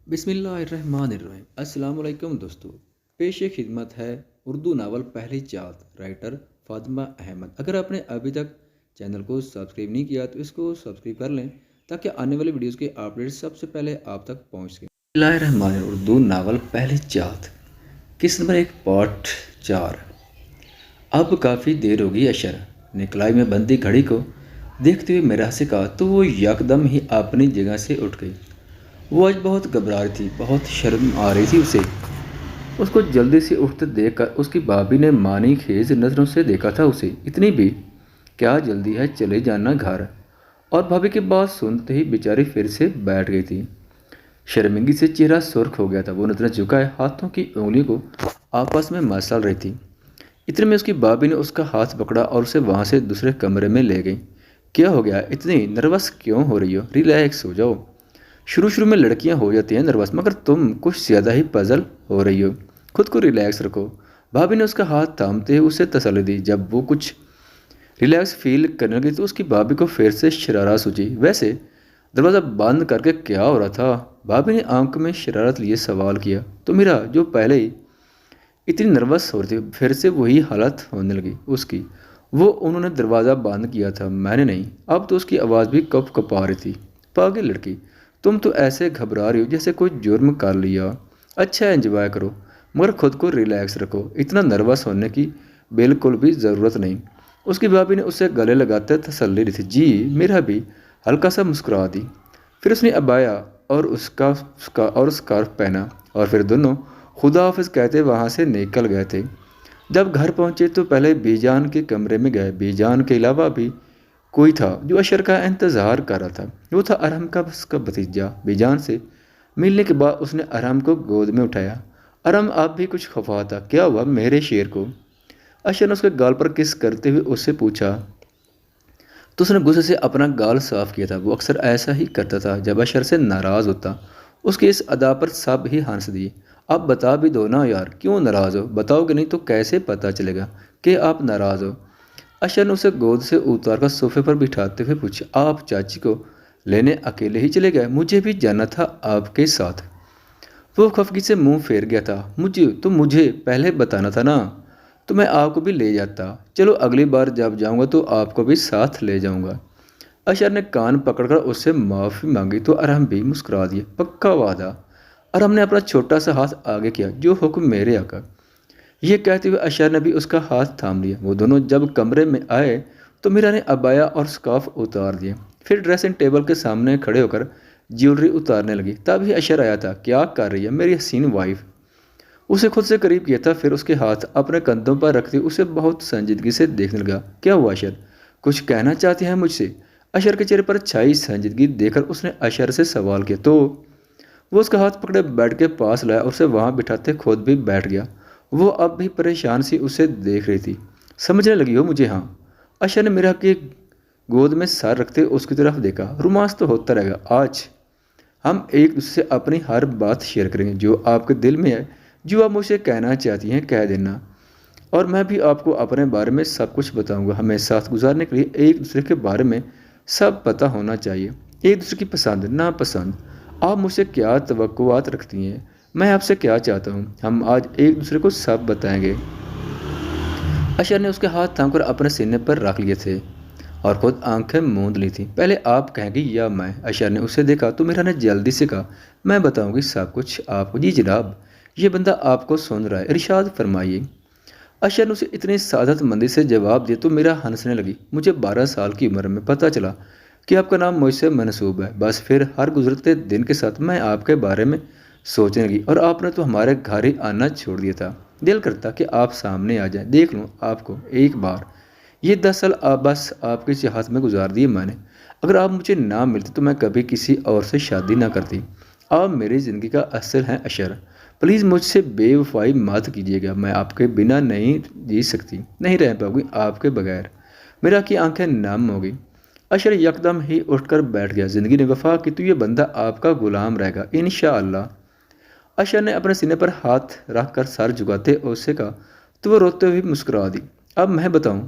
बिस्मिल्लाहिर्रहमानिर्रहीम। अस्सलाम वालेकुम दोस्तों। पेश खिदमत है उर्दू नावल पहली चाहत, राइटर फातिमा अहमद। अगर आपने अभी तक चैनल को सब्सक्राइब नहीं किया तो इसको सब्सक्राइब कर लें ताकि आने वाली वीडियोस के अपडेट्स सबसे पहले आप तक पहुंच सकें। बिस्मिल्लाहिर्रहमानिर्रहीम। उर्दू नावल पहली चाहत, किस्त नंबर 1 पार्ट 4। अब काफ़ी देर होगी। अशर ने कलाई में बंदी घड़ी को देखते हुए मेरा से कहा तो वो यकदम ही अपनी जगह से उठ गई। वो आज बहुत घबरा रही थी, बहुत शर्म आ रही थी उसे। उसको जल्दी से उठते देखकर उसकी भाभी ने मानी खेज नज़रों से देखा था उसे। इतनी भी क्या जल्दी है, चले जाना घर। और भाभी की बात सुनते ही बेचारी फिर से बैठ गई थी। शर्मिंदगी से चेहरा सुर्ख हो गया था। वो नजरें झुकाए हाथों की उंगलियों को आपस में मसल रही थी। इतने में उसकी भाभी ने उसका हाथ पकड़ा और उसे वहाँ से दूसरे कमरे में ले गई। क्या हो गया, इतनी नर्वस क्यों हो रही हो? रिलैक्स हो जाओ। शुरू शुरू में लड़कियां हो जाती हैं नर्वस, मगर तुम कुछ ज़्यादा ही पजल हो रही हो। खुद को रिलैक्स रखो। भाभी ने उसका हाथ थामते हुए उसे तसल्ली दी। जब वो कुछ रिलैक्स फील करने लगी तो उसकी भाभी को फिर से शरारत सूझी। वैसे दरवाज़ा बंद करके क्या हो रहा था? भाभी ने आंख में शरारत लिए सवाल किया। तो मेरा जो पहले ही इतनी नर्वस हो रही थी, फिर से वही हालत होने लगी उसकी। वो उन्होंने दरवाज़ा बंद किया था, मैंने नहीं। अब तो उसकी आवाज़ भी कप कपा रही थी। पागल लड़की, तुम तो ऐसे घबरा रही हो जैसे कोई जुर्म कर लिया। अच्छा, एंजॉय करो मगर खुद को रिलैक्स रखो। इतना नर्वस होने की बिल्कुल भी ज़रूरत नहीं। उसकी भाभी ने उसे गले लगाते तसल्ली दी थी। जी मेरा भी, हल्का सा मुस्कुरा दी। फिर उसने अबाया और उसका स्कार्फ पहना और फिर दोनों खुदा हाफिज कहते वहाँ से निकल गए थे। जब घर पहुँचे तो पहले बीजान के कमरे में गए। बीजान के अलावा भी कोई था जो अशर का इंतज़ार कर रहा था। वो था अरहम का उसका भतीजा। बीजान से मिलने के बाद उसने अरहम को गोद में उठाया। अरहम अब भी कुछ खफा था। क्या हुआ मेरे शेर को? अशर ने उसके गाल पर किस करते हुए उससे पूछा तो उसने गुस्से से अपना गाल साफ किया था। वो अक्सर ऐसा ही करता था जब अशर से नाराज़ होता। उसकी इस अदा पर सब ही हंस दिए। आप बता भी दो ना यार, क्यों नाराज़ हो? बताओगे नहीं तो कैसे पता चलेगा कि आप नाराज़ हो? अशर ने उसे गोद से उतार कर सोफे पर बिठाते हुए पूछा। आप चाची को लेने अकेले ही चले गए? मुझे भी जाना था आपके साथ। वो खफगी से मुंह फेर गया था। मुझे पहले बताना था ना, तो मैं आपको भी ले जाता। चलो अगली बार जब जाऊंगा तो आपको भी साथ ले जाऊंगा। अशर ने कान पकड़कर उससे माफ़ी मांगी तो अरहम भी मुस्कुरा दिया। पक्का वादा। अरहम ने अपना छोटा सा हाथ आगे किया। जो हुक्म मेरे आका। ये कहते हुए अशर ने भी उसका हाथ थाम लिया। वो दोनों जब कमरे में आए तो मीरा ने अबाया और स्कार्फ उतार दिए। फिर ड्रेसिंग टेबल के सामने खड़े होकर ज्वेलरी उतारने लगी। तभी अशर आया था। क्या कर रही है मेरी हसीन वाइफ? उसे खुद से करीब किया था, फिर उसके हाथ अपने कंधों पर रखते उसे बहुत संजीदगी से देखने लगा। क्या हुआ अशर, कुछ कहना चाहती हैं मुझसे? अशर के चेहरे पर छाई संजीदगी देखकर उसने अशर से सवाल किया। तो वो उसका हाथ पकड़े बेड के पास लाया और उसे वहाँ बिठाते खुद भी बैठ गया। वो अब भी परेशान सी उसे देख रही थी। समझने लगी हो मुझे? हाँ। अशर ने मेरा के गोद में सर रखते उसकी तरफ देखा। रोमांस तो होता रहेगा। आज हम एक दूसरे से अपनी हर बात शेयर करेंगे। जो आपके दिल में है, जो आप मुझसे कहना चाहती हैं, कह देना। और मैं भी आपको अपने बारे में सब कुछ बताऊंगा। हमें साथ गुजारने के लिए एक दूसरे के बारे में सब पता होना चाहिए। एक दूसरे की पसंद नापसंद। आप मुझसे क्या तवक्कुआत रखती हैं, मैं आपसे क्या चाहता हूँ, हम आज एक दूसरे को सब बताएंगे। अशर ने उसके हाथ थामकर अपने सीने पर रख लिए थे और खुद आंखें मूंद ली थी। पहले आप कहेंगी या मैं? अशर ने उसे देखा तो मीरा ने जल्दी से कहा। मैं बताऊंगी सब कुछ आपको। जी जनाब, ये बंदा आपको सुन रहा है, इरशाद फरमाइए। अशर ने उसे इतनी सादत मंदी से जवाब दिया तो मीरा हंसने लगी। मुझे 12 साल की उम्र में पता चला कि आपका नाम मुझसे मनसूब है। बस फिर हर गुजरते दिन के साथ मैं आपके बारे में सोचने लगी और आपने तो हमारे घर ही आना छोड़ दिया था। दिल करता कि आप सामने आ जाएं, देख लूँ आपको एक बार। ये 10 साल आप बस आपकी चाहत में गुजार दिए मैंने। अगर आप मुझे ना मिलते तो मैं कभी किसी और से शादी ना करती। आप मेरी ज़िंदगी का असल हैं अशर। प्लीज़ मुझसे बेवफाई मत कीजिएगा। मैं आपके बिना नहीं जी सकती, नहीं रह पाऊंगी आपके बगैर। मेरा की आंखें नम हो गई। अशर यकदम ही उठकर बैठ गया। ज़िंदगी ने वफा की तो ये बंदा आपका गुलाम रहेगा इंशाअल्लाह। अशर ने अपने सीने पर हाथ रख कर सर झुकाते उससे कहा तो वो रोते हुए मुस्कुरा दी। अब मैं बताऊं?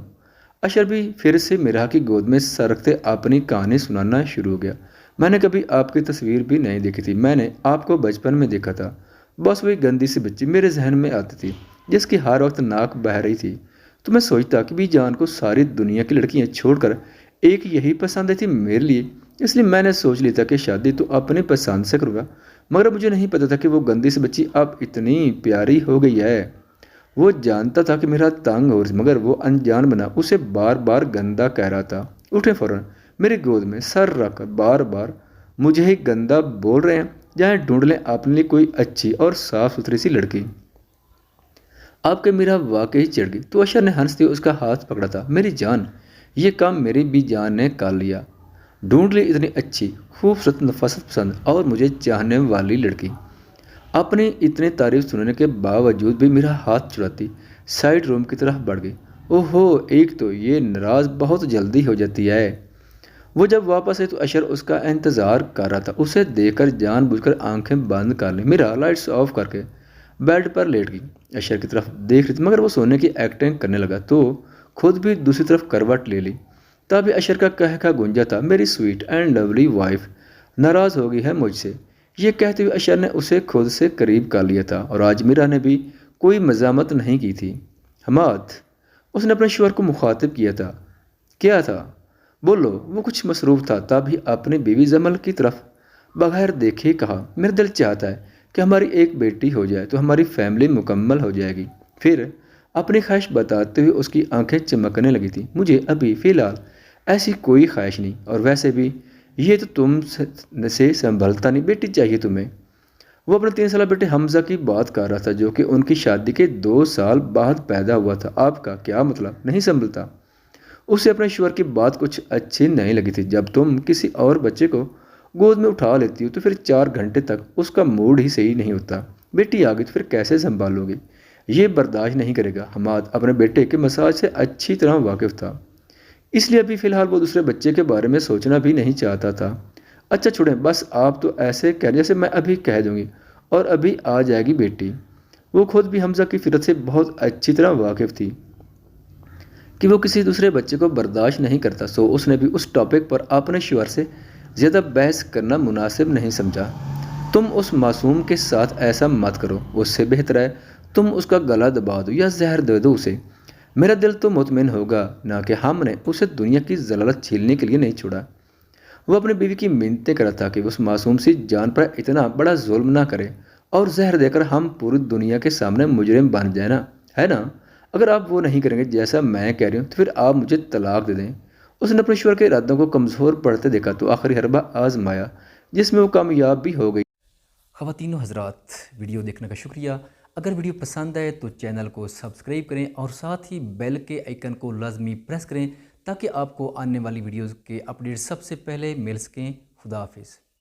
अशर भी फिर से मिरा की गोद में सर रखते अपनी कहानी सुनाना शुरू हो गया। मैंने कभी आपकी तस्वीर भी नहीं देखी थी, मैंने आपको बचपन में देखा था। बस वही गंदी सी बच्ची मेरे जहन में आती थी, जिसकी हर वक्त नाक बह रही थी। तो मैं सोचता कि भी जान को सारी दुनिया की लड़कियां छोड़कर एक यही पसंद थी मेरे लिए। इसलिए मैंने सोच लिया था कि शादी तो अपनी पसंद से करूँगा। मगर मुझे नहीं पता था कि वो गंदी सी बच्ची अब इतनी प्यारी हो गई है। वो जानता था कि मेरा तंग हो रही, मगर वो अनजान बना उसे बार बार गंदा कह रहा था। उठे फौरन मेरी गोद में सर रखकर बार बार मुझे ही गंदा बोल रहे हैं, जहाँ ढूंढ लें अपने लिए कोई अच्छी और साफ सुथरी सी लड़की। आपके मेरा वाकई चिढ़ गई। तो अशर ने हंसते हुए उसका हाथ पकड़ा था। मेरी जान, ये काम मेरी भी जान ने कर लिया। ढूंढ ली इतनी अच्छी, खूबसूरत, नफासत पसंद और मुझे चाहने वाली लड़की। अपनी इतनी तारीफ सुनने के बावजूद भी मेरा हाथ छुड़ाती साइड रूम की तरफ बढ़ गई। ओहो, एक तो ये नाराज बहुत जल्दी हो जाती है। वो जब वापस आई तो अशर उसका इंतज़ार कर रहा था। उसे देखकर जानबूझकर आंखें बंद कर ली। मेरा लाइट्स ऑफ करके बेड पर लेट गई। अशर की तरफ देख रही थी, मगर वो सोने की एक्टिंग करने लगा तो खुद भी दूसरी तरफ करवट ले ली। तभी अशर का कह गूंजा था, मेरी स्वीट एंड लवली वाइफ नाराज़ हो गई है मुझसे। ये कहते हुए अशर ने उसे खुद से करीब कर लिया था और आज मीरा ने भी कोई मजामत नहीं की थी। हमाद, उसने अपने शोहर को मुखातिब किया था। क्या था? बोलो। वो कुछ मसरूफ़ था, तभी अपनी बीवी जमल की तरफ बगैर देखे कहा, मेरा दिल चाहता है कि हमारी एक बेटी हो जाए तो हमारी फैमिली मुकम्मल हो जाएगी। फिर अपनी ख्वाहिश बताते हुए उसकी आंखें चमकने लगी थी। मुझे अभी फ़िलहाल ऐसी कोई ख्वाहिश नहीं, और वैसे भी ये तो तुम से संभलता नहीं, बेटी चाहिए तुम्हें। वो अपने 3 साल बेटे हमजा की बात कर रहा था, जो कि उनकी शादी के 2 साल बाद पैदा हुआ था। आपका क्या मतलब नहीं संभलता? उसे अपने शोहर की बात कुछ अच्छी नहीं लगी थी। जब तुम किसी और बच्चे को गोद में उठा लेती हो तो फिर 4 घंटे तक उसका मूड ही सही नहीं होता। बेटी आ गई तो फिर कैसे संभालोगे? ये बर्दाश्त नहीं करेगा। हमाद अपने बेटे के मसाज से अच्छी तरह वाकिफ था, इसलिए अभी फ़िलहाल वो दूसरे बच्चे के बारे में सोचना भी नहीं चाहता था। अच्छा छोड़ें, बस आप तो ऐसे कह जैसे मैं अभी कह दूँगी और अभी आ जाएगी बेटी। वो खुद भी हमजा की फिरत से बहुत अच्छी तरह वाकिफ़ थी कि वो किसी दूसरे बच्चे को बर्दाश्त नहीं करता, सो उसने भी उस टॉपिक पर अपने शोहर से ज़्यादा बहस करना मुनासिब नहीं समझा। तुम उस मासूम के साथ ऐसा मत करो, उससे बेहतर है तुम उसका गला दबा दो या जहर दे दो उसे। मेरा दिल तो मुतमिन होगा ना कि हमने उसे दुनिया की जलालत छीलने के लिए नहीं छोड़ा। वो अपनी बीवी की मिन्नतें कर रहा था कि उस मासूम सी जान पर इतना बड़ा जुल्म ना करे और जहर देकर हम पूरी दुनिया के सामने मुजरिम बन जाए ना, है ना? अगर आप वो नहीं करेंगे जैसा मैं कह रही हूँ तो फिर आप मुझे तलाक दे दें। उसने अपने ईश्वर के इरादों को कमज़ोर पड़ते देखा तो आखिरी हरबा आजमाया, जिसमें वो कामयाब भी हो गई। ख़वातीनो हज़रात, वीडियो देखने का शुक्रिया। अगर वीडियो पसंद आए तो चैनल को सब्सक्राइब करें और साथ ही बेल के आइकन को लाजमी प्रेस करें ताकि आपको आने वाली वीडियोज़ के अपडेट सबसे पहले मिल सकें। खुदा हाफिज़।